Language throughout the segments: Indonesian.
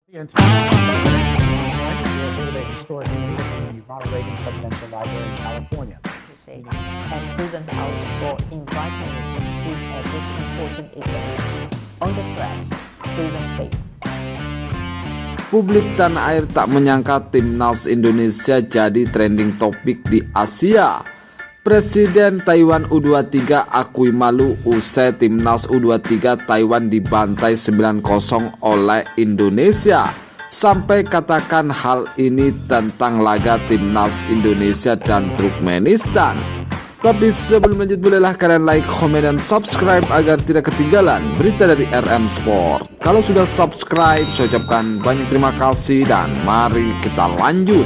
The entire presidents will hold a historic meeting in the Ronald Reagan Presidential Library in California. And Freedom House for inviting me to speak at this important event on the press, freedom faith. Publik tanah air tak menyangka timnas Indonesia jadi trending topik di Asia. Presiden Taiwan U23 akui malu usai timnas U23 Taiwan dibantai 9-0 oleh Indonesia. Sampai katakan hal ini tentang laga timnas Indonesia dan Turkmenistan. Tapi sebelum lanjut, bolehlah kalian like, komen, dan subscribe agar tidak ketinggalan berita dari RM Sport. Kalau sudah subscribe, saya ucapkan banyak terima kasih dan mari kita lanjut.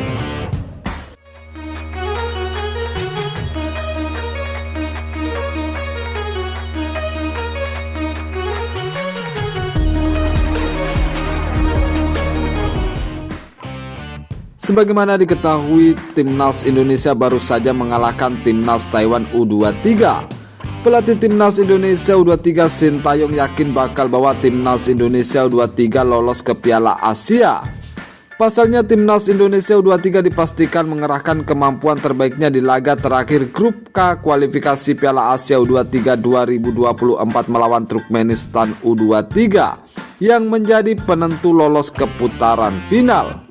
Sebagaimana diketahui, timnas Indonesia baru saja mengalahkan timnas Taiwan U23. Pelatih timnas Indonesia U23 Sintayong yakin bakal bawa timnas Indonesia U23 lolos ke Piala Asia. Pasalnya timnas Indonesia U23 dipastikan mengerahkan kemampuan terbaiknya di laga terakhir grup K kualifikasi Piala Asia U23 2024 melawan Turkmenistan U23 yang menjadi penentu lolos ke putaran final.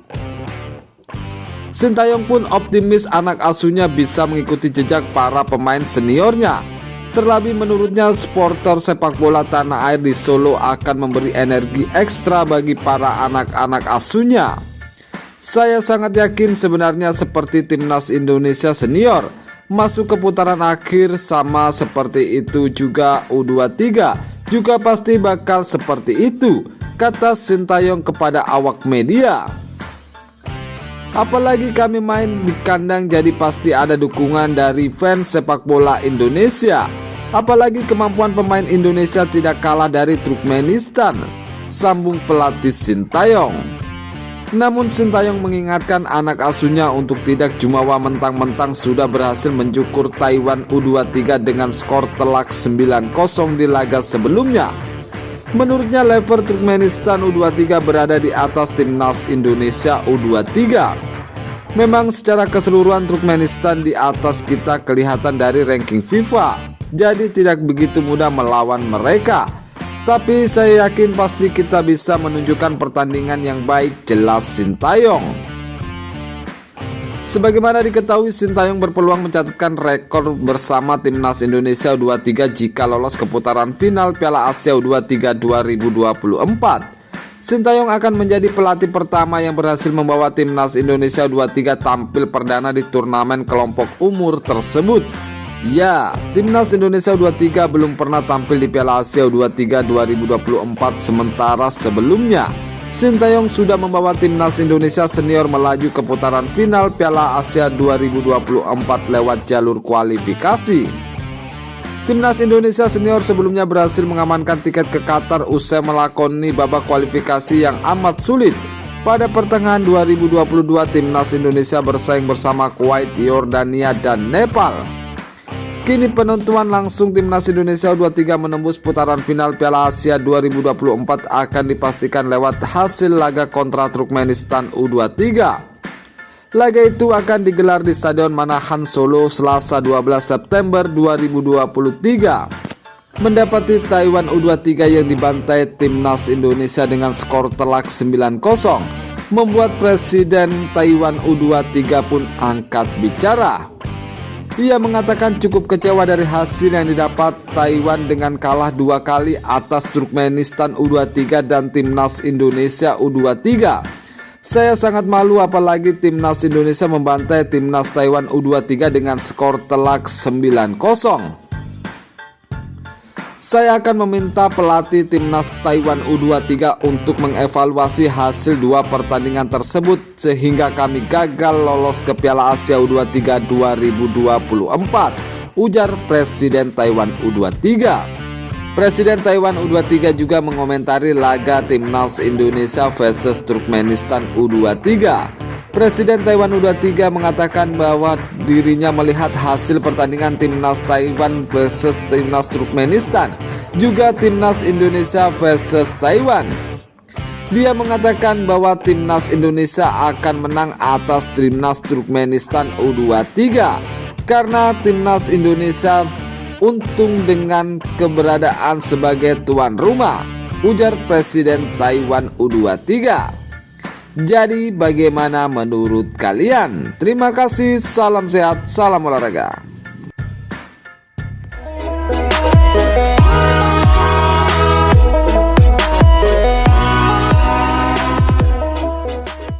Sintayong pun optimis anak asuhnya bisa mengikuti jejak para pemain seniornya. Terlebih menurutnya, supporter sepak bola tanah air di Solo akan memberi energi ekstra bagi para anak-anak asuhnya. Saya sangat yakin sebenarnya seperti timnas Indonesia senior masuk ke putaran akhir, sama seperti itu juga U23 juga pasti bakal seperti itu, kata Sintayong kepada awak media. Apalagi kami main di kandang, jadi pasti ada dukungan dari fans sepak bola Indonesia. Apalagi kemampuan pemain Indonesia tidak kalah dari Turkmenistan, sambung pelatih Sintayong. Namun Sintayong mengingatkan anak asuhnya untuk tidak jumawa mentang-mentang sudah berhasil mencukur Taiwan U23 dengan skor telak 9-0 di laga sebelumnya. Menurutnya level Turkmenistan U23 berada di atas timnas Indonesia U23. Memang secara keseluruhan Turkmenistan di atas kita kelihatan dari ranking FIFA, jadi tidak begitu mudah melawan mereka. Tapi saya yakin pasti kita bisa menunjukkan pertandingan yang baik, jelas Sintayong. Sebagaimana diketahui, Sintayong berpeluang mencatatkan rekor bersama timnas Indonesia U23 jika lolos ke putaran final Piala Asia U23 2024. Sintayong akan menjadi pelatih pertama yang berhasil membawa timnas Indonesia U23 tampil perdana di turnamen kelompok umur tersebut. Ya, timnas Indonesia U23 belum pernah tampil di Piala Asia U23 2024, sementara sebelumnya Sintayong sudah membawa timnas Indonesia senior melaju ke putaran final Piala Asia 2024 lewat jalur kualifikasi. Timnas Indonesia senior sebelumnya berhasil mengamankan tiket ke Qatar usai melakoni babak kualifikasi yang amat sulit. Pada pertengahan 2022, timnas Indonesia bersaing bersama Kuwait, Yordania, dan Nepal. Kini penentuan langsung timnas Indonesia U23 menembus putaran final Piala Asia 2024 akan dipastikan lewat hasil laga kontra Turkmenistan U23. Laga itu akan digelar di Stadion Manahan Solo Selasa 12 September 2023. Mendapati Taiwan U23 yang dibantai timnas Indonesia dengan skor telak 9-0 membuat Presiden Taiwan U23 pun angkat bicara. Ia mengatakan cukup kecewa dari hasil yang didapat Taiwan dengan kalah 2 kali atas Turkmenistan U23 dan timnas Indonesia U23. Saya sangat malu apalagi timnas Indonesia membantai timnas Taiwan U23 dengan skor telak 9-0. Saya akan meminta pelatih timnas Taiwan U23 untuk mengevaluasi hasil 2 pertandingan tersebut sehingga kami gagal lolos ke Piala Asia U23 2024, ujar Presiden Taiwan U23. Presiden Taiwan U23 juga mengomentari laga timnas Indonesia versus Turkmenistan U23. Presiden Taiwan U23 mengatakan bahwa dirinya melihat hasil pertandingan timnas Taiwan versus timnas Turkmenistan, juga timnas Indonesia versus Taiwan. Dia mengatakan bahwa timnas Indonesia akan menang atas timnas Turkmenistan U23 karena timnas Indonesia untung dengan keberadaan sebagai tuan rumah, ujar Presiden Taiwan U23. Jadi bagaimana menurut kalian? Terima kasih, salam sehat, salam olahraga.